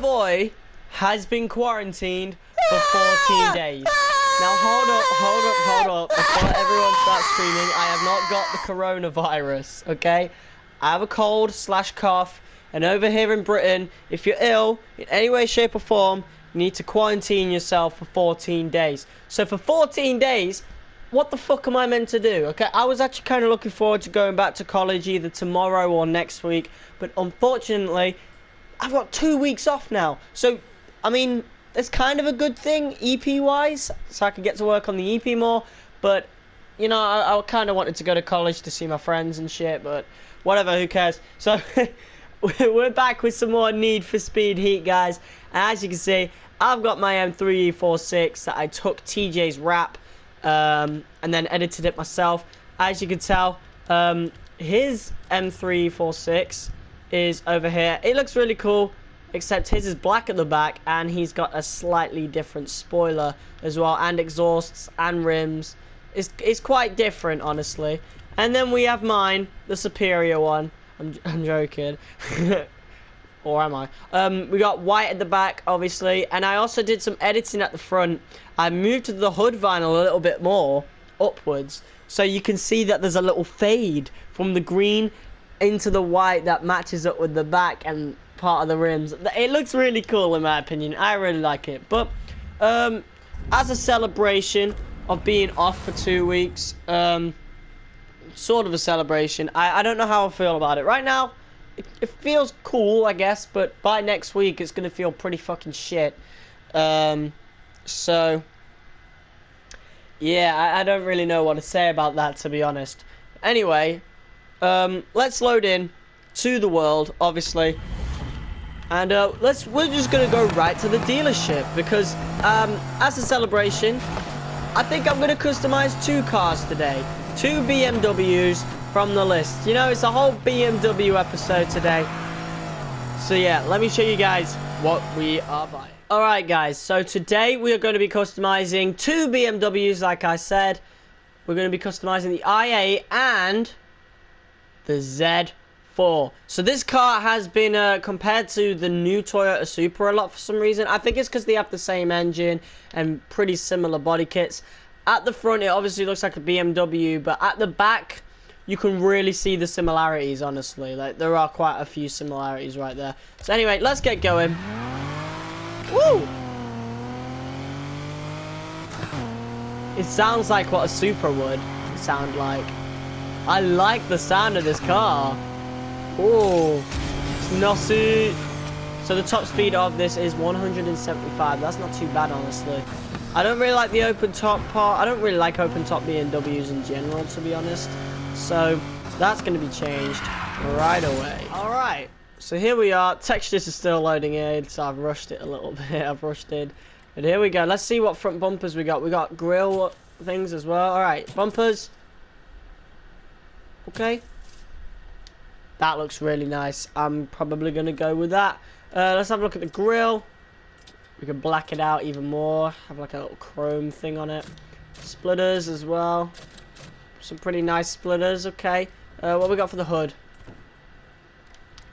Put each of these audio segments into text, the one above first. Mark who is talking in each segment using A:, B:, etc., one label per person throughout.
A: boy has been quarantined for 14 days. Now hold up. Before everyone starts screaming, I have not got the coronavirus, okay? I have a cold / cough, and over here in Britain, if you're ill in any way, shape or form, you need to quarantine yourself for 14 days. So for 14 days, what the fuck am I meant to do? Okay, I was actually kind of looking forward to going back to college either tomorrow or next week, but unfortunately, I've got 2 weeks off now. So, I mean, it's kind of a good thing, EP-wise, so I can get to work on the EP more, but, you know, I kind of wanted to go to college to see my friends and shit, but whatever, who cares? So, we're back with some more Need for Speed Heat, guys, and as you can see, I've got my M346 that I took TJ's wrap, and then edited it myself. As you can tell, his M346 is over here. It looks really cool, except his is black at the back, and he's got a slightly different spoiler as well, and exhausts and rims. It's quite different, honestly. And then we have mine, the superior one. I'm joking. Or am I? We got white at the back, obviously, and I also did some editing at the front. I moved the hood vinyl a little bit more upwards, so you can see that there's a little fade from the green into the white that matches up with the back and part of the rims. It looks really cool in my opinion. I really like it. But as a celebration of being off for 2 weeks, sort of a celebration, I don't know how I feel about it right now. It feels cool, I guess, but by next week it's gonna feel pretty fucking shit. So yeah, I don't really know what to say about that, to be honest. Anyway, let's load in to the world, obviously, and we're just gonna go right to the dealership because as a celebration, I think I'm gonna customize 2 cars today, 2 BMWs from the list. You know, it's a whole BMW episode today. So yeah, let me show you guys what we are buying. Alright guys, so today we are going to be customizing 2 BMWs, like I said. We're going to be customizing the i8 and the Z4. So this car has been compared to the new Toyota Supra a lot for some reason. I think it's because they have the same engine and pretty similar body kits. At the front, it obviously looks like a BMW, but at the back, you can really see the similarities, honestly. Like, there are quite a few similarities right there. So anyway, let's get going. Woo! It sounds like what a Supra would sound like. I like the sound of this car. Ooh, it's nosy. So the top speed of this is 175. That's not too bad, honestly. I don't really like the open top part. I don't really like open top BMWs in general, to be honest. So that's going to be changed right away. Alright, so here we are. Textures are still loading in, so I've rushed it a little bit. I've rushed in. And here we go. Let's see what front bumpers we got. We got grille things as well. Alright, bumpers. Okay. That looks really nice. I'm probably going to go with that. Let's have a look at the grille. We can black it out even more. Have like a little chrome thing on it. Splitters as well. Some pretty nice splitters, okay. What we got for the hood?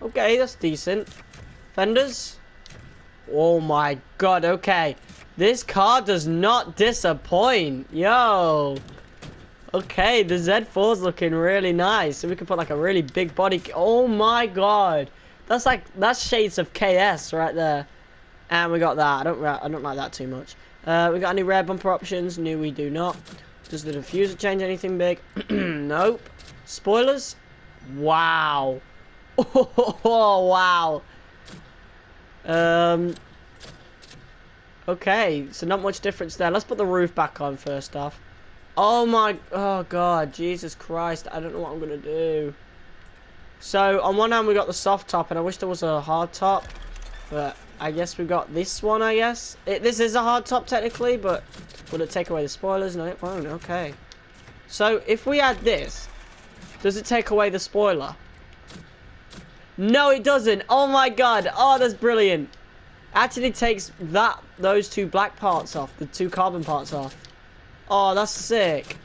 A: Okay, that's decent. Fenders? Oh my god, okay. This car does not disappoint. Yo. Okay, the Z4's looking really nice. So we can put like a really big body. Oh my god. That's shades of KS right there. And we got that. I don't like that too much. We got any rear bumper options? No, we do not. Does the diffuser change anything big? Nope. Spoilers? Wow. Oh, wow. Okay, so not much difference there. Let's put the roof back on first off. Oh god, Jesus Christ. I don't know what I'm going to do. So, on one hand we got the soft top, and I wish there was a hard top. But I guess we got this one, I guess. This is a hard top technically, but will it take away the spoilers? No, it won't. Okay. So if we add this, does it take away the spoiler? No, it doesn't. Oh my god. Oh, that's brilliant. Actually takes those 2 black parts off, the 2 carbon parts off. Oh, that's sick.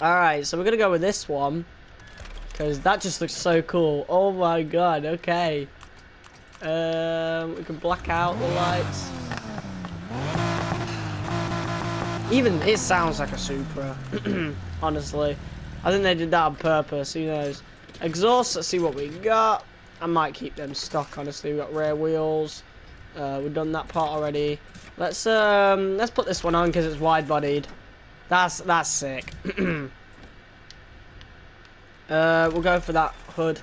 A: Alright, so we're gonna go with this one, because that just looks so cool. Oh my god. Okay. We can black out the lights. Even it sounds like a Supra. Honestly, I think they did that on purpose. Who knows? Exhaust. Let's see what we got. I might keep them stock. Honestly, we got rear wheels. We've done that part already. Let's put this one on because it's wide-bodied. That's sick. We'll go for that hood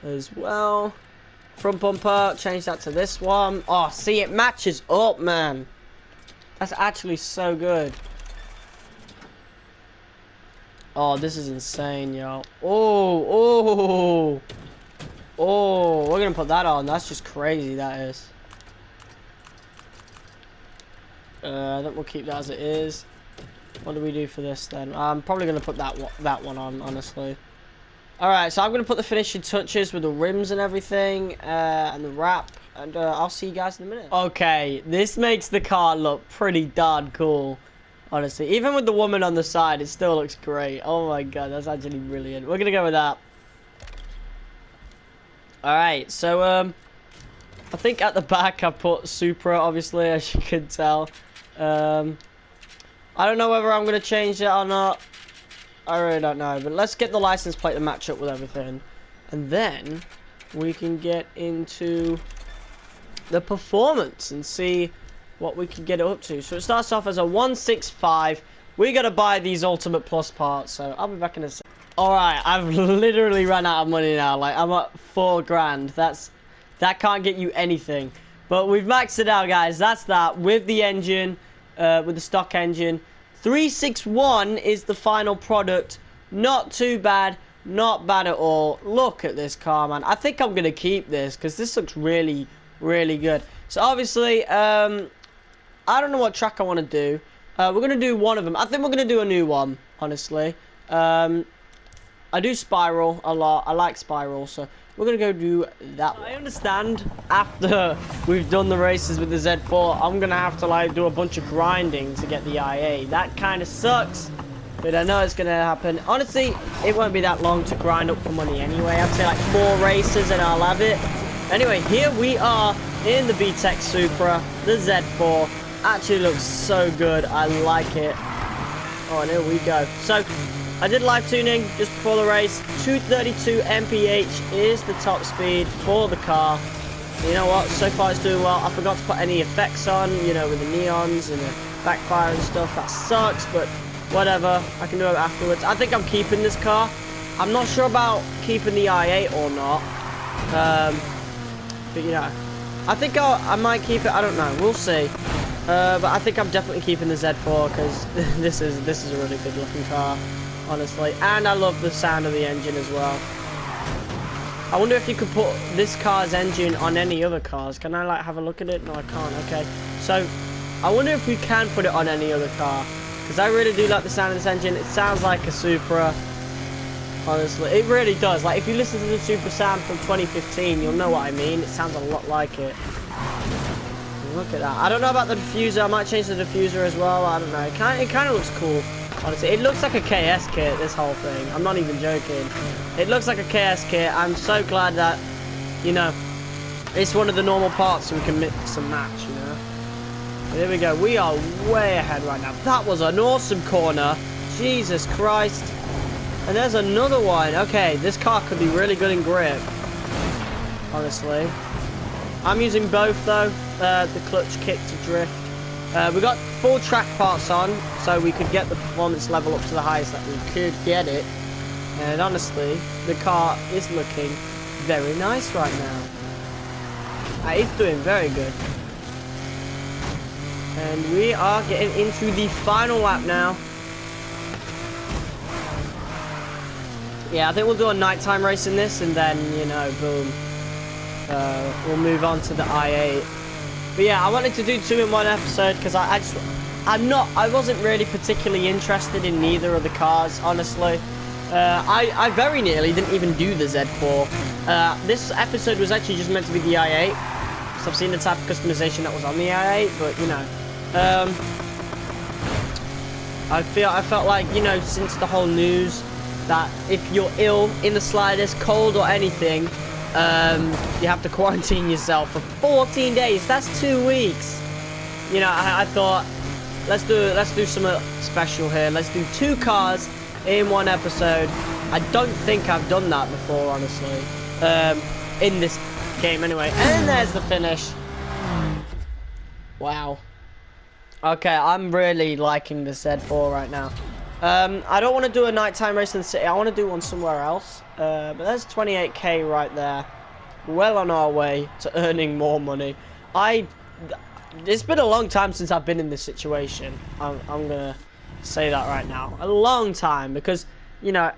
A: as well. Front bumper, change that to this one. Oh, see, it matches up, man. That's actually so good. Oh, this is insane, yo. Oh, we're gonna put that on. That's just crazy, that is. I think we'll keep that as it is. What do we do for this then? I'm probably gonna put that one on, honestly. Alright, so I'm going to put the finishing touches with the rims and everything, and the wrap, and I'll see you guys in a minute. Okay, this makes the car look pretty darn cool, honestly. Even with the woman on the side, it still looks great. Oh my god, that's actually brilliant. We're going to go with that. Alright, so, I think at the back I put Supra, obviously, as you can tell. I don't know whether I'm going to change it or not. I really don't know, but let's get the license plate to match up with everything. And then we can get into the performance and see what we can get it up to. So it starts off as a 165. We got to buy these Ultimate Plus parts, so I'll be back in a second. Alright, I've literally run out of money now. Like, I'm at 4 grand. That can't get you anything. But we've maxed it out, guys. That's that. With the engine, with the stock engine. 361 is the final product. Not too bad. Not bad at all. Look at this car, man. I think I'm going to keep this because this looks really, really good. So, obviously, I don't know what track I want to do. We're going to do one of them. I think we're going to do a new one, honestly. I do Spiral a lot. I like Spiral, so we're going to go do that one. I understand after we've done the races with the Z4, I'm going to have to, like, do a bunch of grinding to get the IA. That kind of sucks, but I know it's going to happen. Honestly, it won't be that long to grind up for money anyway. I'd say, like, 4 races and I'll have it. Anyway, here we are in the VTEC Supra, the Z4. Actually looks so good. I like it. Oh, and here we go. So, I did live tuning just before the race. 232 mph is the top speed for the car. You know what? So far it's doing well. I forgot to put any effects on, you know, with the neons and the backfire and stuff. That sucks, but whatever. I can do it afterwards. I think I'm keeping this car. I'm not sure about keeping the i8 or not. But, you know, I think I might keep it. I don't know. We'll see. But I think I'm definitely keeping the Z4 because this is a really good looking car. Honestly, and I love the sound of the engine as well. I wonder if you could put this car's engine on any other cars. Can I, like, have a look at it? No, I can't. Okay, so I wonder if we can put it on any other car, because I really do like the sound of this engine. It sounds like a Supra. Honestly, it really does. Like, if you listen to the Supra sound from 2015, you'll know what I mean. It sounds a lot like it. Look at that. I don't know about the diffuser. I might change the diffuser as well. I don't know. It kind of looks cool. Honestly, it looks like a KS kit, this whole thing. I'm not even joking. It looks like a KS kit. I'm so glad that, you know, it's one of the normal parts so we can mix and match, you know. But here we go. We are way ahead right now. That was an awesome corner. Jesus Christ. And there's another one. Okay, this car could be really good in grip. Honestly. I'm using both, though. The clutch kick to drift. We got full track parts on, so we could get the performance level up to the highest that we could get it. And honestly, the car is looking very nice right now. It's doing very good. And we are getting into the final lap now. Yeah, I think we'll do a nighttime race in this, and then, you know, boom. We'll move on to the i8. But yeah, I wanted to do 2 in 1 episode because I wasn't really particularly interested in neither of the cars, honestly. I very nearly didn't even do the Z4. This episode was actually just meant to be the i8. So I've seen the type of customization that was on the i8, but you know, I felt like, you know, since the whole news that if you're ill in the slightest, cold or anything, you have to quarantine yourself for 14 days. That's 2 weeks. You know, I thought, let's do something special here. Let's do 2 cars in 1 episode. I don't think I've done that before, honestly, in this game anyway. And there's the finish. Wow. Okay, I'm really liking the Z4 right now. I don't want to do a nighttime race in the city. I want to do one somewhere else. But there's 28k right there. Well on our way to earning more money. It's been a long time since I've been in this situation. I'm gonna say that right now. A long time, because, you know,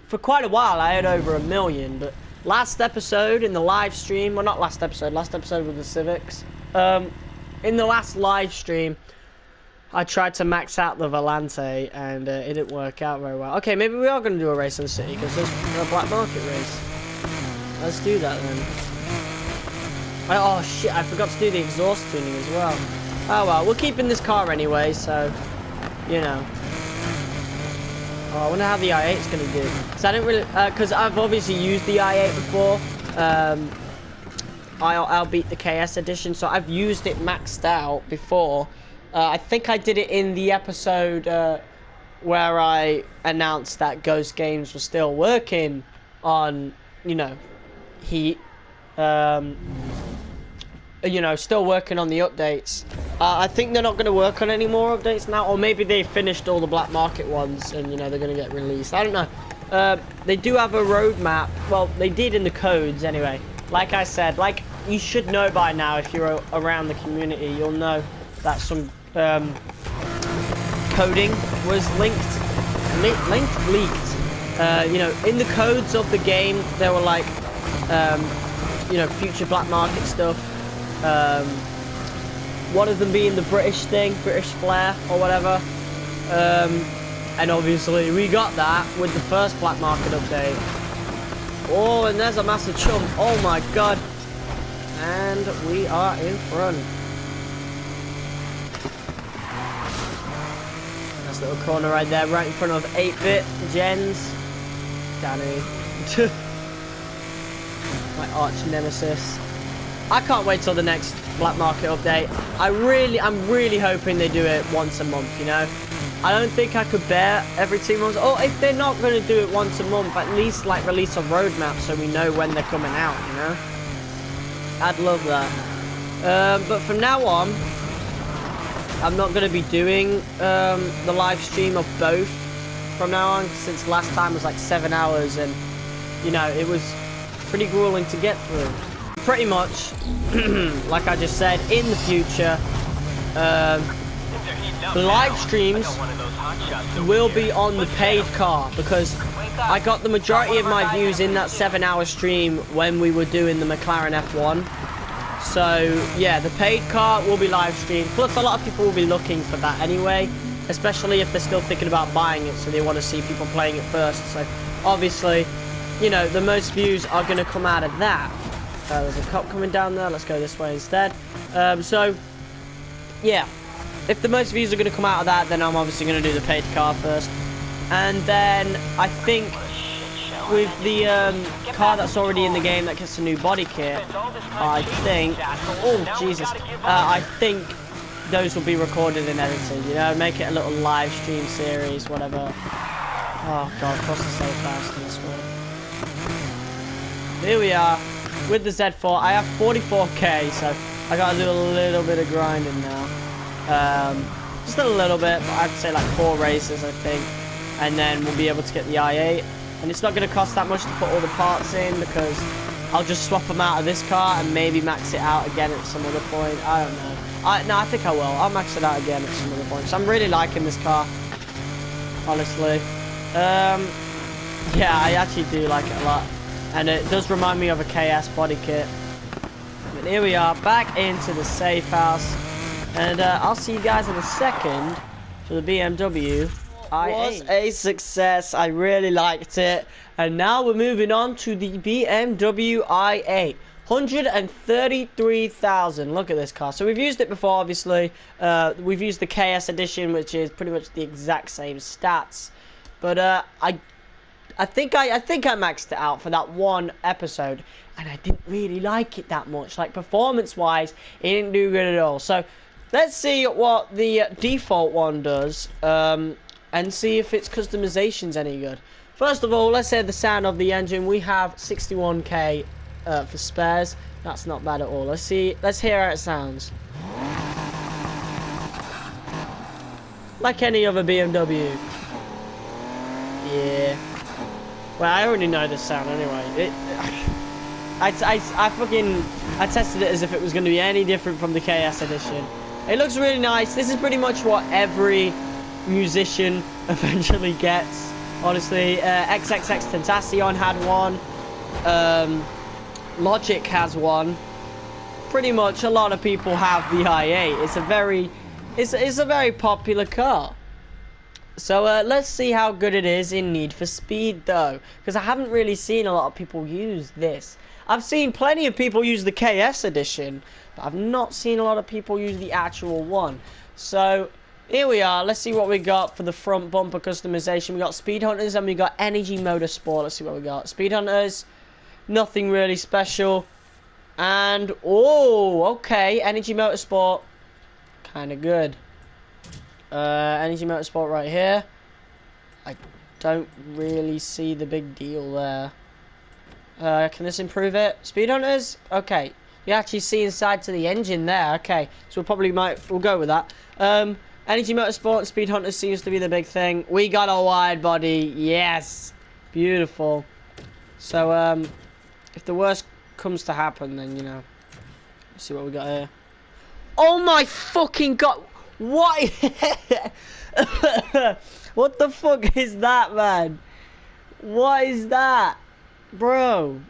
A: for quite a while I had over 1 million, but last episode in the live stream, well, not last episode with the Civics, in the last live stream I tried to max out the Volante and it didn't work out very well. Okay, maybe we are going to do a race in the city because there's a black market race. Let's do that then. Oh shit, I forgot to do the exhaust tuning as well. Oh well, we're keeping this car anyway, so, you know. Oh, I wonder how the i8's going to do. Because I didn't really, because I've obviously used the i8 before. I'll beat the KS edition, so I've used it maxed out before. I think I did it in the episode where I announced that Ghost Games was still working on, you know, Heat. You know, still working on the updates. I think they're not going to work on any more updates now, or maybe they finished all the black market ones and, you know, they're going to get released. I don't know. They do have a roadmap. Well, they did in the codes anyway. Like I said, like you should know by now if you're around the community, you'll know that some coding was leaked. You know, in the codes of the game, there were like, you know, future black market stuff. One of them being the British thing, British flair or whatever. And obviously we got that with the first black market update. Oh, and there's a massive chump. Oh my god. And we are in front. Nice little corner right there, right in front of 8-bit Jens. Danny. My arch nemesis. I can't wait till the next black market update. I'm really hoping they do it once a month, you know. I don't think I could bear every 2 months. Or if they're not going to do it once a month, at least like release a roadmap so we know when they're coming out, you know. I'd love that. But from now on, I'm not going to be doing the live stream of both from now on, since last time was like 7 hours and, you know, it was pretty grueling to get through. Pretty much, like I just said, in the future, the live streams will be on the paid car, because I got the majority of my views in that 7-hour stream when we were doing the McLaren F1. So yeah, the paid car will be live streamed. Plus a lot of people will be looking for that anyway, especially if they're still thinking about buying it, so they want to see people playing it first. So obviously, you know, the most views are going to come out of that. There's a cop coming down there. Let's go this way instead. So yeah, if the most views are going to come out of that, then I'm obviously going to do the paid car first. And then I think with the car that's already in the game that gets a new body kit, I think, oh Jesus, I think those will be recorded and edited, you know, make it a little live stream series, whatever. Oh god, cross the so fast in this one. Here we are with the Z4. I have 44k, so I gotta do a little bit of grinding now. Just a little bit, but I'd say like 4 races, I think, and then we'll be able to get the i8. And it's not going to cost that much to put all the parts in, because I'll just swap them out of this car and maybe max it out again at some other point. I don't know. No, I think I will. I'll max it out again at some other point. So I'm really liking this car, honestly. Yeah, I actually do like it a lot. And it does remind me of a KS body kit. But here we are, back into the safe house. And I'll see you guys in a second for the BMW. Was a success. I really liked it. And now we're moving on to the BMW i8. 133,000. Look at this car. So we've used it before, obviously. We've used the KS edition, which is pretty much the exact same stats. But I I think I maxed it out for that one episode, and I didn't really like it that much. Like, performance-wise, it didn't do good at all. So, let's see what the default one does, and see if its customization's any good. First of all, let's hear the sound of the engine. We have 61k for spares. That's not bad at all. Let's hear how it sounds. Like any other BMW. Yeah. Well, I already know this sound anyway. I tested it as if it was going to be any different from the KS edition. It looks really nice. This is pretty much what every musician eventually gets. Honestly, XXX Tentacion had one. Logic has one. Pretty much a lot of people have the i8. It's a very popular car. So let's see how good it is in Need for Speed though, because I haven't really seen a lot of people use this. I've seen plenty of people use the KS edition, but I've not seen a lot of people use the actual one. So here we are. Let's see what we got for the front bumper customization. We got Speed Hunters and we got Energy Motorsport. Let's see what we got. Speed Hunters, nothing really special. And oh, okay, Energy Motorsport, kind of good. Energy Motorsport right here. I don't really see the big deal there. Can this improve it? Speed Hunters? Okay. You actually see inside to the engine there. Okay. So we'll go with that. Energy Motorsport and Speed Hunters seems to be the big thing. We got a wide body. Yes. Beautiful. So, if the worst comes to happen, then, you know. Let's see what we got here. Oh my fucking god. What? What the fuck is that, man? What is that? Bro.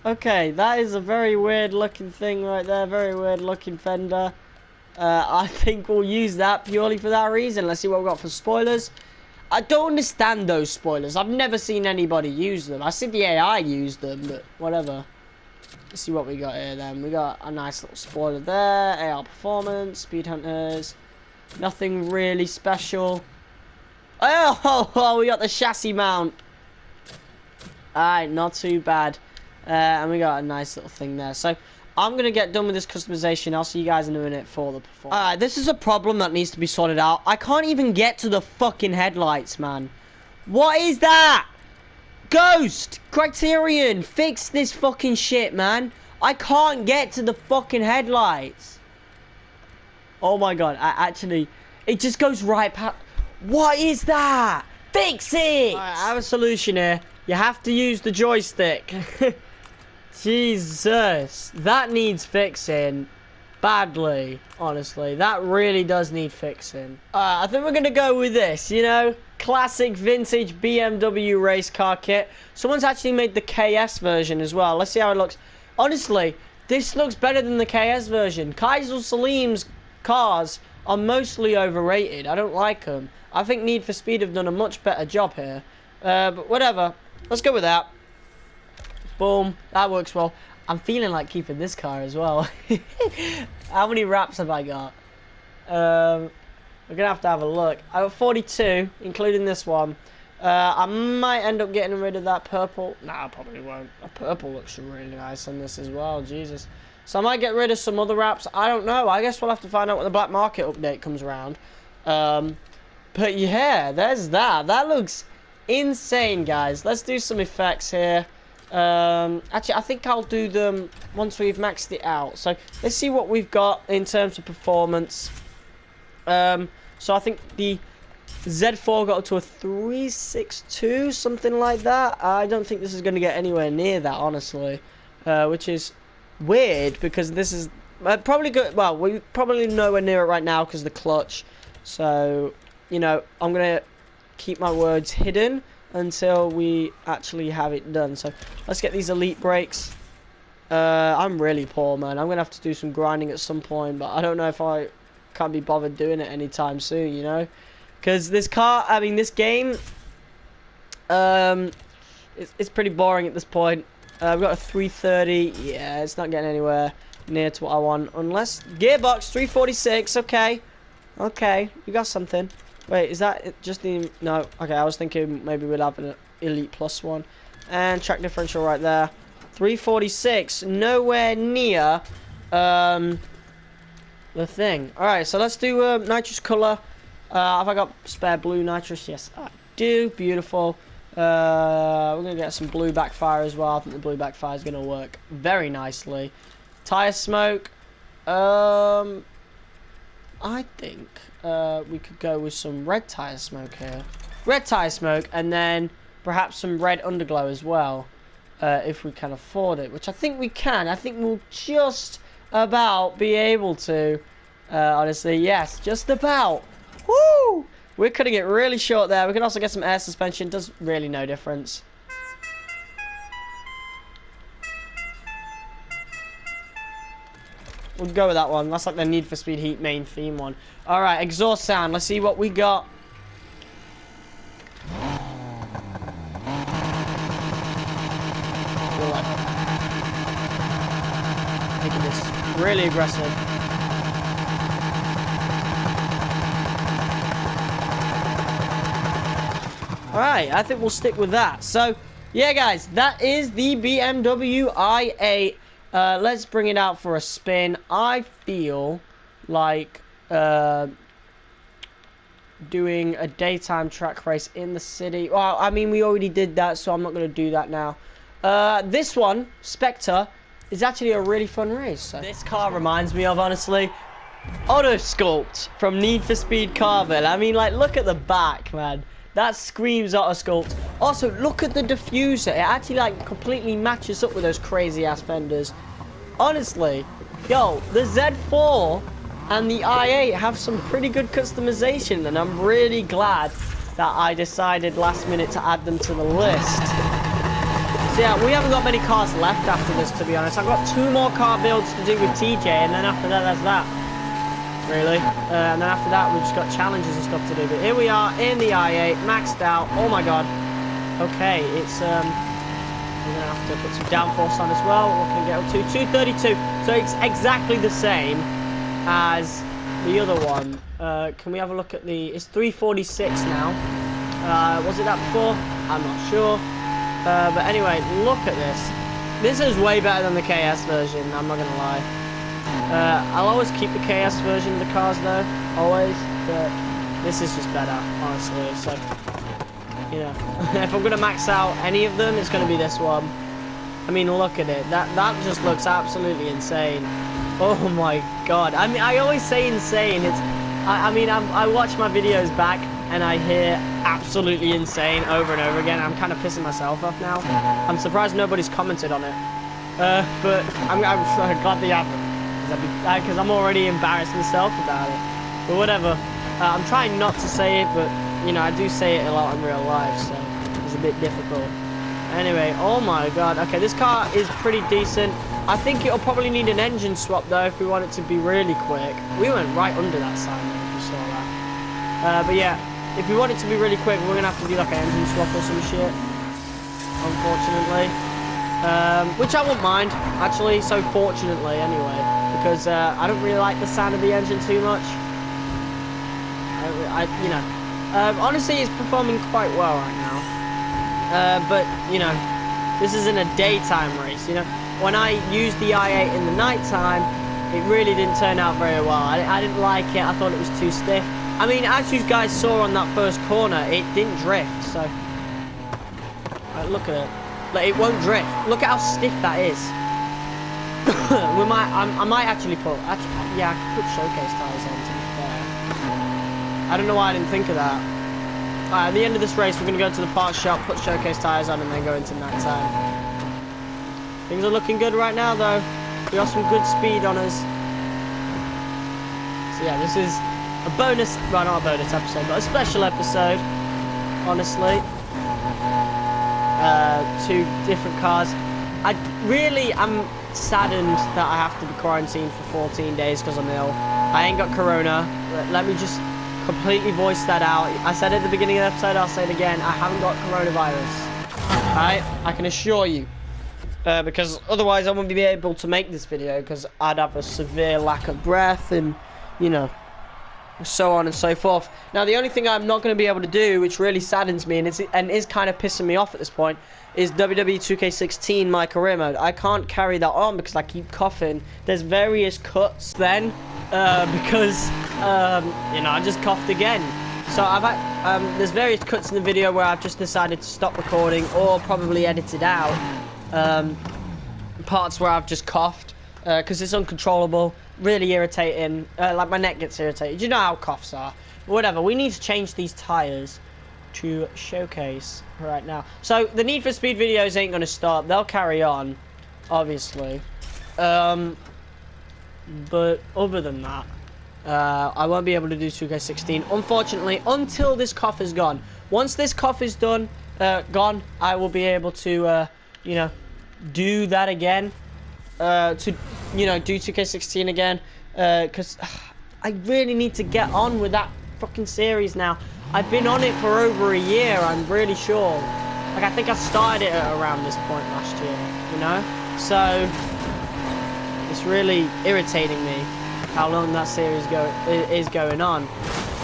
A: Okay, that is a very weird looking thing right there. Very weird looking fender. I think we'll use that purely for that reason. Let's see what we got for spoilers. I don't understand those spoilers. I've never seen anybody use them. I see the AI use them, but whatever. Let's see what we got here then. We got a nice little spoiler there. AR Performance, Speed Hunters. Nothing really special. Oh, we got the chassis mount. Alright, not too bad. And we got a nice little thing there. So, I'm going to get done with this customization. I'll see you guys in a minute for the performance. Alright, this is a problem that needs to be sorted out. I can't even get to the fucking headlights, man. What is that? Ghost! Criterion! Fix this fucking shit, man. I can't get to the fucking headlights. Oh my god, it just goes right past. What is that? Fix it! Alright, I have a solution here. You have to use the joystick. Jesus. That needs fixing. Badly, honestly. That really does need fixing. I think we're gonna go with this, you know? Classic vintage BMW race car kit. Someone's actually made the KS version as well. Let's see how it looks. Honestly, this looks better than the KS version. Kaiser Salim's cars are mostly overrated. I don't like them. I think Need for Speed have done a much better job here. But whatever. Let's go with that. Boom. That works well. I'm feeling like keeping this car as well. How many wraps have I got? We're going to have a look. I got 42, including this one. I might end up getting rid of that purple. Nah, I probably won't. The purple looks really nice on this as well. Jesus. So I might get rid of some other wraps. I don't know. I guess we'll have to find out when the black market update comes around. But yeah, there's that. That looks insane, guys. Let's do some effects here. Actually, I think I'll do them once we've maxed it out. So let's see what we've got in terms of performance. So I think the Z4 got up to a 362, something like that. I don't think this is going to get anywhere near that, honestly, which is weird because this is probably good. Well, we're probably nowhere near it right now because the clutch. So, you know, I'm going to keep my words hidden until we actually have it done. So let's get these elite brakes. I'm really poor, man. I'm going to have to do some grinding at some point, but I don't know if I can't be bothered doing it anytime soon, you know? Because this car, I mean, this game, it's pretty boring at this point. I've got a 330. Yeah, it's not getting anywhere near to what I want. Unless, gearbox, 346, okay. Okay, you got something. Wait, is that just the... No, okay, I was thinking maybe we'd have Elite Plus one. And track differential right there. 346. Nowhere near the thing. Alright, so let's do nitrous color. Have I got spare blue nitrous? Yes, I do. Beautiful. We're going to get some blue backfire as well. I think the blue backfire is going to work very nicely. Tire smoke. I think we could go with some red tire smoke here. Red tire smoke, and then perhaps some red underglow as well, if we can afford it, which I think we can. I think we'll just about be able to. Honestly, yes, just about. Woo! We're cutting it really short there. We can also get some air suspension. Does really no difference. We'll go with that one. That's like the Need for Speed Heat main theme one. Alright, exhaust sound. Let's see what we got. Making this really aggressive. Alright, I think we'll stick with that. So, yeah guys, that is the BMW i8. Let's bring it out for a spin. I feel like doing a daytime track race in the city. Well, I mean, we already did that, so I'm not going to do that now. This one, Spectre, is actually a really fun race. So. This car reminds me of, honestly, Auto Sculpt from Need for Speed Carville. I mean, like, look at the back, man. That screams Auto Sculpt. Also, look at the diffuser. It actually, like, completely matches up with those crazy-ass fenders. Honestly, yo, the Z4 and the i8 have some pretty good customization, and I'm really glad that I decided last minute to add them to the list. So, yeah, we haven't got many cars left after this, to be honest. I've got 2 more car builds to do with TJ, and then after that, that's that. Really. And then after that, we've just got challenges and stuff to do. But here we are in the i8, maxed out. Oh my god. Okay, it's we're gonna have to put some downforce on as well. What can I get up to? 232. So it's exactly the same as the other one. Can we have a look at the? It's 346 now. Was it that before? I'm not sure. But anyway, look at this. This is way better than the KS version. I'm not gonna lie. I'll always keep the KS version of the cars though, always, but this is just better, honestly. So, you know, if I'm gonna max out any of them, it's gonna be this one. I mean, look at it. That just looks absolutely insane. Oh my god. I mean, I always say insane. It's, I watch my videos back and I hear absolutely insane over and over again. I'm kind of pissing myself off now. I'm surprised nobody's commented on it. But I'm glad they haven't. Because I'm already embarrassed myself about it. But whatever. I'm trying not to say it, but, you know, I do say it a lot in real life, so it's a bit difficult. Anyway, oh my god. Okay, this car is pretty decent. I think it'll probably need an engine swap, though, if we want it to be really quick. We went right under that sign, though, if you saw that. But yeah, if we want it to be really quick, we're going to have to do, like, an engine swap or some shit. Unfortunately. Which I won't mind, actually, so fortunately, anyway. Because I don't really like the sound of the engine too much. You know, honestly, it's performing quite well right now. But you know, this isn't a daytime race. You know, when I used the i8 in the nighttime, it really didn't turn out very well. I didn't like it. I thought it was too stiff. I mean, as you guys saw on that first corner, it didn't drift. So, look at it. Like, it won't drift. Look at how stiff that is. I might actually put, yeah, I could put showcase tires on, to be fair. I don't know why I didn't think of that. At the end of this race, we're going to go to the parts shop, put showcase tires on, and then go into night time. Things are looking good right now, though. We got some good speed on us. So yeah, this is a bonus, well, not a bonus episode, but a special episode, honestly. 2 different cars. I really am saddened that I have to be quarantined for 14 days because I'm ill. I ain't got corona. Let me just completely voice that out. I said it at the beginning of the episode, I'll say it again. I haven't got coronavirus. Alright? I can assure you. Because otherwise I wouldn't be able to make this video because I'd have a severe lack of breath and, you know. so on and so forth. Now, the only thing I'm not going to be able to do, which really saddens me and is kind of pissing me off at this point, is WWE 2K16 my career mode. I can't carry that on because I keep coughing. There's various cuts then because you know, I just coughed again. So I've had, there's various cuts in the video where I've just decided to stop recording or probably edited out parts where I've just coughed because it's uncontrollable, really irritating. Like my neck gets irritated. You know how coughs are. Whatever. We need to change these tires to showcase right now. So the Need for Speed videos ain't gonna stop. They'll carry on, obviously. But other than that, I won't be able to do 2K16, unfortunately, until this cough is gone. Once this cough is gone, I will be able to, you know, do that again. To, you know, do 2K16 again. Because I really need to get on with that fucking series now. I've been on it for over a year, I'm really sure. Like, I think I started it around this point last year, you know? So, it's really irritating me how long that series is going on.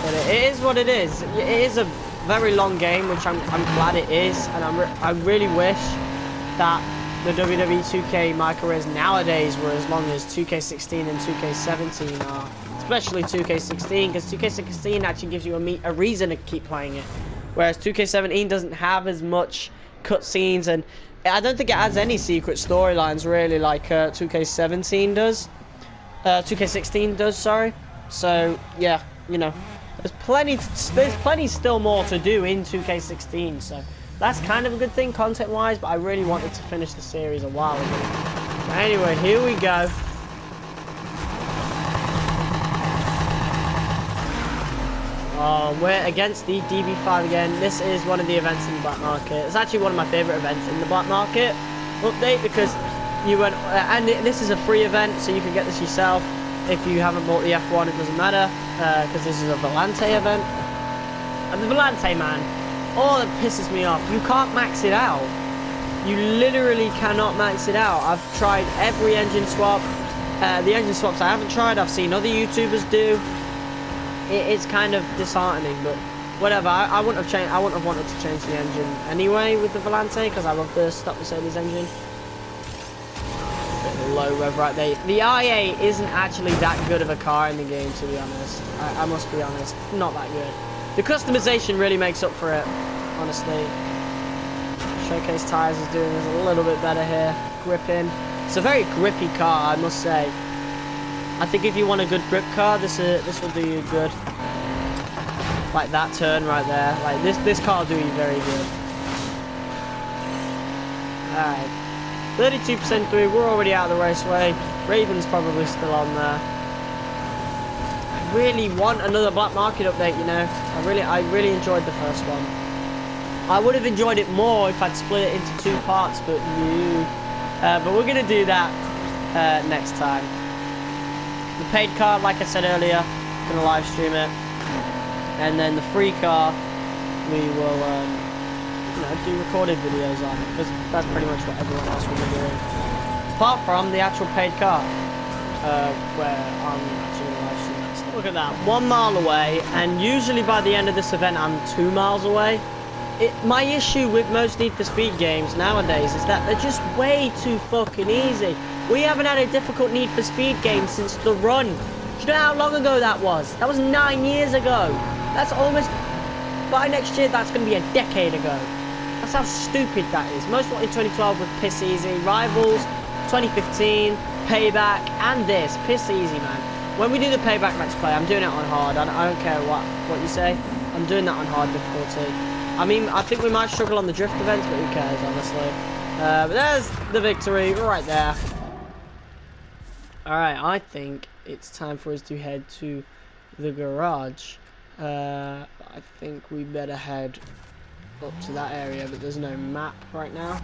A: But it is what it is. It is a very long game, which I'm glad it is. And I really wish that the WWE 2K my careers nowadays were as long as 2K16 and 2K17 are. Especially 2K16, because 2K16 actually gives you a reason to keep playing it. Whereas 2K17 doesn't have as much cutscenes, and I don't think it has any secret storylines really like 2K17 does. 2K16 does, sorry. So, yeah, you know, there's plenty still more to do in 2K16, so that's kind of a good thing content-wise, but I really wanted to finish the series a while ago. Anyway, here we go. We're against the DB5 again. This is one of the events in the black market. It's actually one of my favourite events in the black market update because you went, and this is a free event, so you can get this yourself. If you haven't bought the F1, it doesn't matter, because this is a Volante event. And the Volante, man, oh, that pisses me off. You can't max it out. You literally cannot max it out. I've tried every engine swap. The engine swaps I haven't tried, I've seen other YouTubers do. It's kind of disheartening, but whatever. I wouldn't have changed. I wouldn't have wanted to change the engine anyway with the Volante because I love the stock Mercedes engine. Bit of a low rev right there. The IA isn't actually that good of a car in the game, to be honest. I must be honest, not that good. The customization really makes up for it, honestly. Showcase tires is doing this a little bit better here. Gripping. It's a very grippy car, I must say. I think if you want a good grip car, this will do you good. Like that turn right there. Like this car will do you very good. Alright. 32% through, we're already out of the raceway. Raven's probably still on there. I really want another black market update, you know. I really enjoyed the first one. I would have enjoyed it more if I'd split it into 2 parts, but we're gonna do that next time. The paid car, like I said earlier, gonna live stream it, and then the free car, we will, you know, do recorded videos on it, because that's pretty much what everyone else will be doing. Apart from the actual paid car, where I'm actually gonna live stream that stuff. Look at that, 1 mile away, and usually by the end of this event, I'm 2 miles away. My issue with most Need for Speed games nowadays is that they're just way too fucking easy. We haven't had a difficult Need for Speed game since The Run. Do you know how long ago that was? That was 9 years ago. That's almost, by next year, that's going to be a decade ago. That's how stupid that is. Most Wanted 2012 was piss easy. Rivals, 2015, Payback, and this. Piss easy, man. When we do the Payback Let's Play, I'm doing it on hard. I don't care what you say. I'm doing that on hard difficulty. I mean, I think we might struggle on the drift events, but who cares, honestly. But there's the victory right there. Alright, I think it's time for us to head to the garage. I think we better head up to that area, but there's no map right now.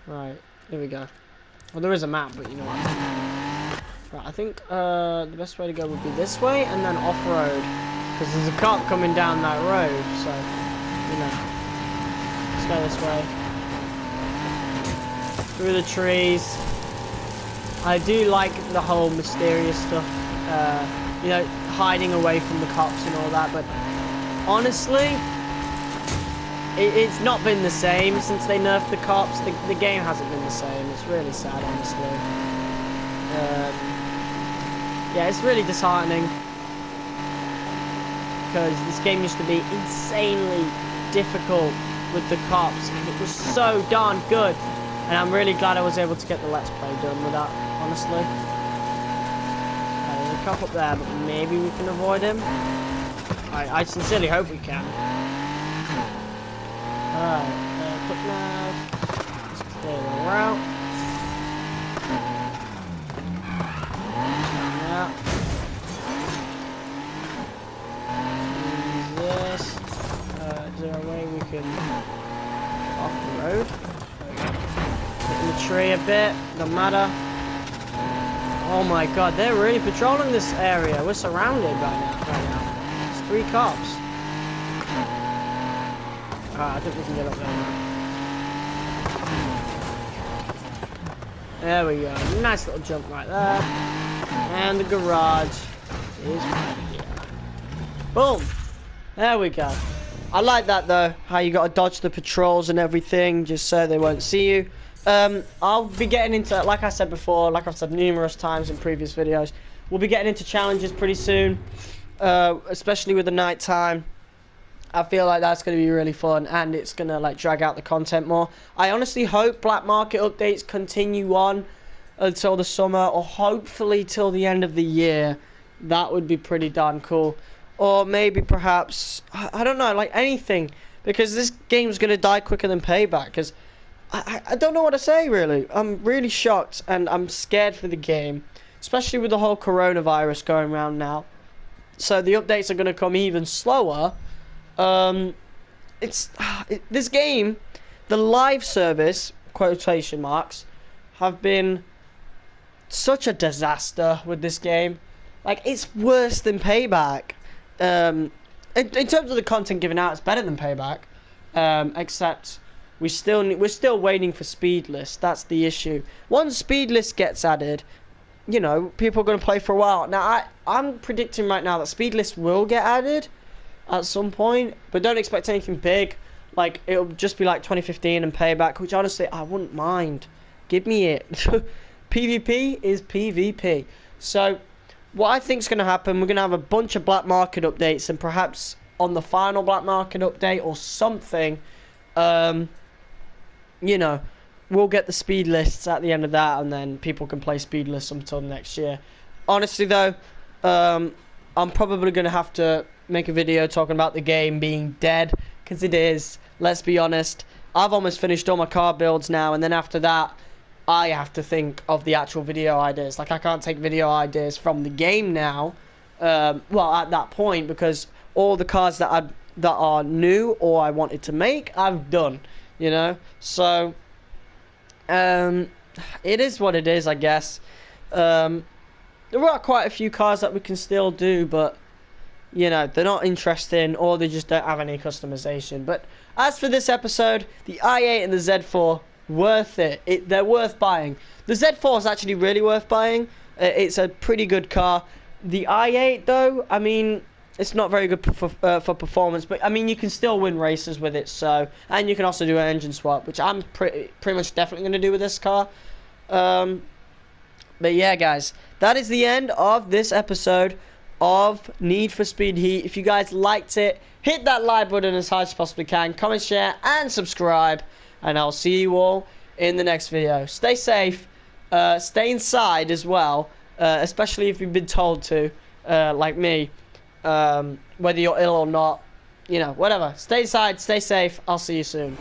A: Right, here we go. Well, there is a map, but you know what. Right, I think the best way to go would be this way and then off-road. Because there's a cop coming down that road, so, you know. Let's go this way. Through the trees. I do like the whole mysterious stuff you know, hiding away from the cops and all that. But honestly, it's not been the same since they nerfed the cops. The game hasn't been the same. It's really sad, honestly. Yeah, it's really disheartening, because this game used to be insanely difficult with the cops, and it was so darn good. And I'm really glad I was able to get the Let's Play done with that, honestly. There's a cop up there, but maybe we can avoid him. I sincerely hope we can. Alright, quick nav. Let's clear the route. Now. Use this. Is there a way we can off the road? Hitting the tree a bit, no matter. Oh my god, they're really patrolling this area. We're surrounded right now. It's 3 cops. I think we can get up there now. There we go. Nice little jump right there. And the garage is right here. Boom. There we go. I like that though, how you gotta dodge the patrols and everything just so they won't see you. I'll be getting into, like I said before, like I've said numerous times in previous videos, we'll be getting into challenges pretty soon, especially with the night time. I feel like that's going to be really fun, and it's going to like drag out the content more. I honestly hope black market updates continue on until the summer, or hopefully till the end of the year. That would be pretty darn cool. Or maybe perhaps, I don't know, like anything, because this game's going to die quicker than Payback, because I don't know what to say, really. I'm really shocked, and I'm scared for the game, especially with the whole coronavirus going around now. So the updates are going to come even slower. This game, the live service, quotation marks, have been such a disaster with this game. Like, it's worse than Payback. In terms of the content given out, it's better than Payback. Except we're still waiting for speedless. That's the issue. Once speedless gets added, you know, people are going to play for a while. Now, I'm predicting right now that speedless will get added at some point, but don't expect anything big. Like, it'll just be like 2015 and Payback, which honestly I wouldn't mind. Give me it. PvP is PvP. So what I think is going to happen, we're going to have a bunch of black market updates, and perhaps on the final black market update or something, you know, we'll get the speed lists at the end of that, and then people can play speed lists until next year. Honestly though, I'm probably going to have to make a video talking about the game being dead, because it is. Let's be honest, I've almost finished all my car builds now, and then after that I have to think of the actual video ideas. Like, I can't take video ideas from the game now, well, at that point, because all the cars that are new or I wanted to make, I've done, you know. So it is what it is, I guess. There are quite a few cars that we can still do, but you know, they're not interesting, or they just don't have any customization. But as for this episode, the i8 and the Z4, worth it. They're worth buying. The Z4 is actually really worth buying. It's a pretty good car. The i8 though, I mean, it's not very good for performance, but I mean, you can still win races with it. So, and you can also do an engine swap, which I'm pretty much definitely going to do with this car. But yeah, guys, that is the end of this episode of Need for Speed Heat. If you guys liked it, hit that like button as hard as you possibly can, comment, share, and subscribe, and I'll see you all in the next video. Stay safe, stay inside as well, especially if you've been told to, like me, whether you're ill or not, you know, whatever. Stay inside, stay safe, I'll see you soon.